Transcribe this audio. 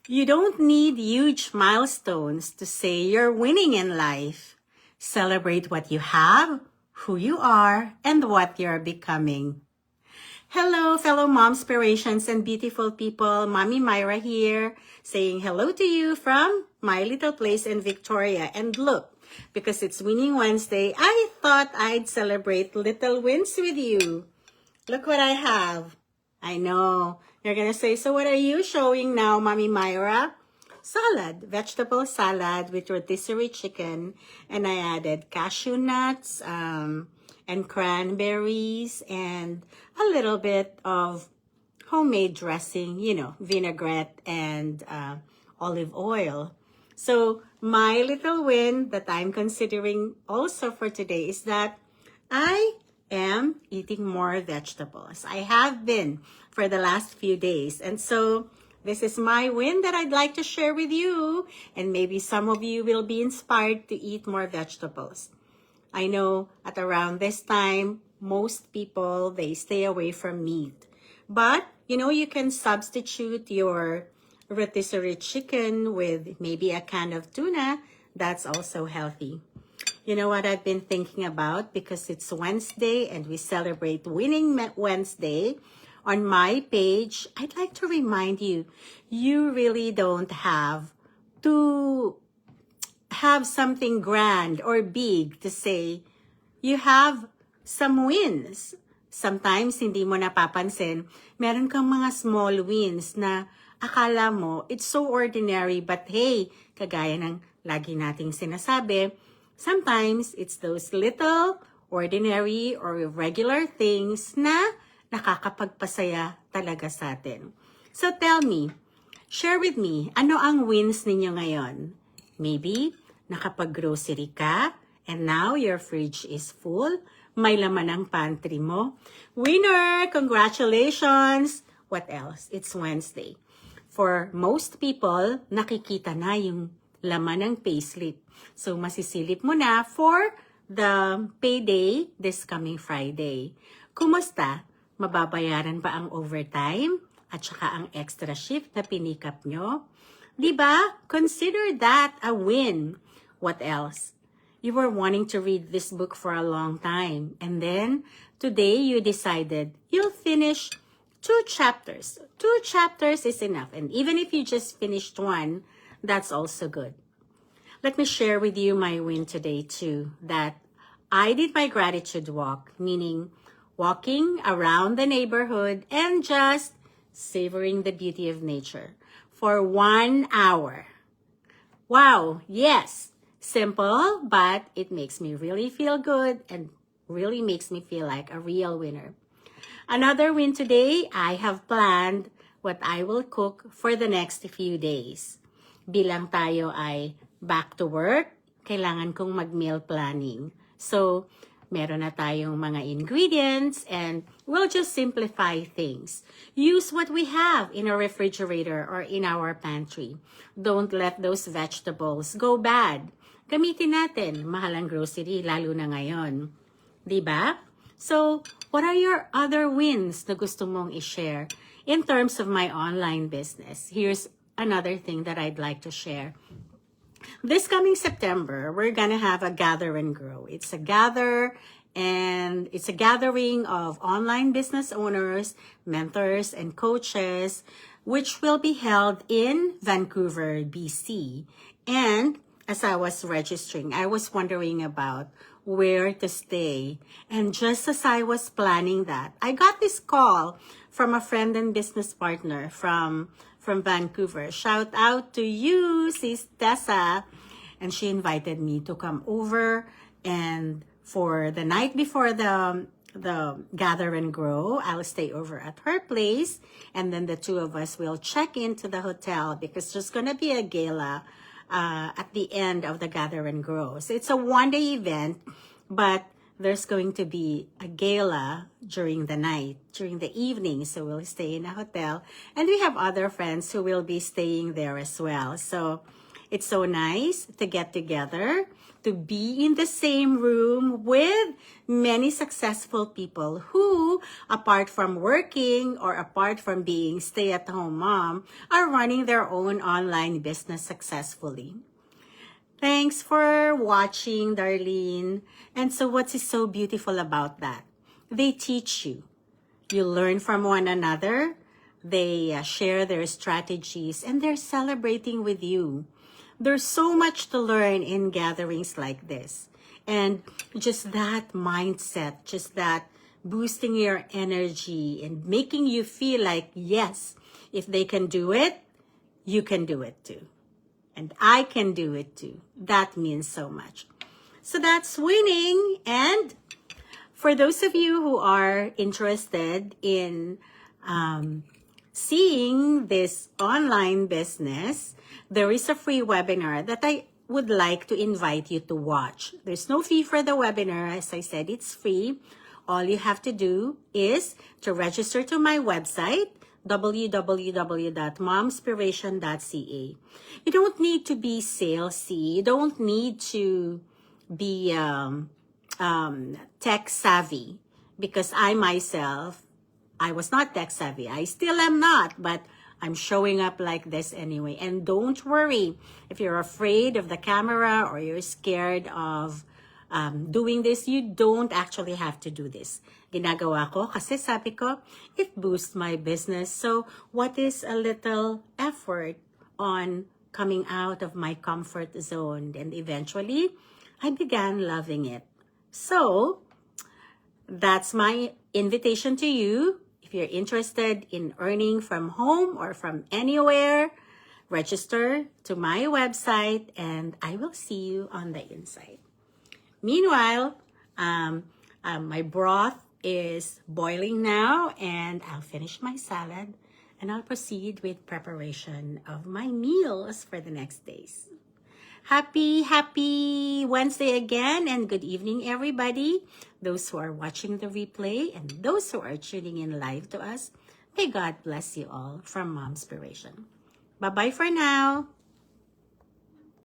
You don't need huge milestones to say you're winning in life. Celebrate what you have, who you are, and what you're becoming. Hello, fellow momspirations and beautiful people. Mommy Myra here, saying hello to you from my little place in Victoria. And look, because it's Winning Wednesday, I thought I'd celebrate little wins with you. Look what I have. I know. You're going to say, so what are you showing now, Mommy Myra? Salad, vegetable salad with rotisserie chicken. And I added cashew nuts and cranberries and a little bit of homemade dressing, vinaigrette and olive oil. So my little win that I'm considering also for today is that I am eating more vegetables. I have been for the last few days. And so this is my win that I'd like to share with you. And maybe some of you will be inspired to eat more vegetables. I know at around this time, most people, they stay away from meat. But, you can substitute your rotisserie chicken with maybe a can of tuna. That's also healthy. You know what I've been thinking about? Because it's Wednesday and we celebrate Winning Wednesday. On my page, I'd like to remind you, you really don't have to have something grand or big to say. You have some wins. Sometimes hindi mo napapansin, meron kang mga small wins na akala mo it's so ordinary, but hey, kagaya ng lagi nating sinasabi, sometimes it's those little, ordinary, or regular things na nakakapagpasaya talaga sa atin. So tell me, share with me, ano ang wins ninyo ngayon? Maybe, nakapag-grocery ka, and now your fridge is full, may laman ang pantry mo. Winner! Congratulations! What else? It's Wednesday. For most people, nakikita na yung laman ng payslip. So, masisilip mo na for the payday this coming Friday. Kumusta? Mababayaran ba ang overtime at saka ang extra shift na pinikap nyo? Diba? Consider that a win. What else? You were wanting to read this book for a long time. And then, today you decided you'll finish 2 chapters. 2 chapters is enough. And even if you just finished 1, that's also good. Let me share with you my win today too. That I did my gratitude walk, meaning walking around the neighborhood and just savoring the beauty of nature for 1 hour. Wow, yes, simple, but it makes me really feel good and really makes me feel like a real winner. Another win today, I have planned what I will cook for the next few days. Bilang tayo ay back to work, kailangan kong mag-meal planning. So, meron na tayong mga ingredients and we'll just simplify things. Use what we have in our refrigerator or in our pantry. Don't let those vegetables go bad. Gamitin natin, mahal ang grocery, lalo na ngayon. Diba? So, what are your other wins na gusto mong i-share in terms of my online business? Here's another thing that I'd like to share. This coming September, we're gonna have a Gather and Grow. It's a gathering of online business owners, mentors, and coaches, which will be held in Vancouver, BC. And as I was registering, I was wondering about where to stay. And just as I was planning that, I got this call from a friend and business partner from Vancouver. Shout out to you, Sis Tessa. And she invited me to come over, and for the night before the Gather and Grow, I'll stay over at her place, and then the two of us will check into the hotel because there's gonna be a gala at the end of the Gather and Grow. So it's a one-day event, but there's going to be a gala during the night, during the evening. So we'll stay in a hotel, and we have other friends who will be staying there as well. So It's so nice to get together, to be in the same room with many successful people who, apart from working or apart from being stay-at-home mom, are running their own online business successfully. Thanks for watching, Darlene. And so what is so beautiful about that? They teach you. You learn from one another. They share their strategies and they're celebrating with you. There's so much to learn in gatherings like this. And just that mindset, just that boosting your energy and making you feel like, yes, if they can do it, you can do it too. And I can do it too. That means so much. So that's winning. And for those of you who are interested in seeing this online business, there is a free webinar that I would like to invite you to watch. There's no fee for the webinar. As I said, it's free. All you have to do is to register to my website, www.momspiration.ca. You don't need to be salesy. You don't need to be tech savvy, because I myself, I was not tech savvy. I still am not, but I'm showing up like this anyway. And don't worry if you're afraid of the camera or you're scared of doing this. You don't actually have to do this. Ginagawa ko kasi sabi ko, it boosts my business. So what is a little effort on coming out of my comfort zone? And eventually, I began loving it. So that's my invitation to you. If you're interested in earning from home or from anywhere, register to my website and I will see you on the inside. Meanwhile, my broth is boiling now and I'll finish my salad and I'll proceed with preparation of my meals for the next days. Happy Wednesday again and good evening, everybody. Those who are watching the replay and those who are tuning in live to us, may God bless you all from Momspiration. Bye-bye for now.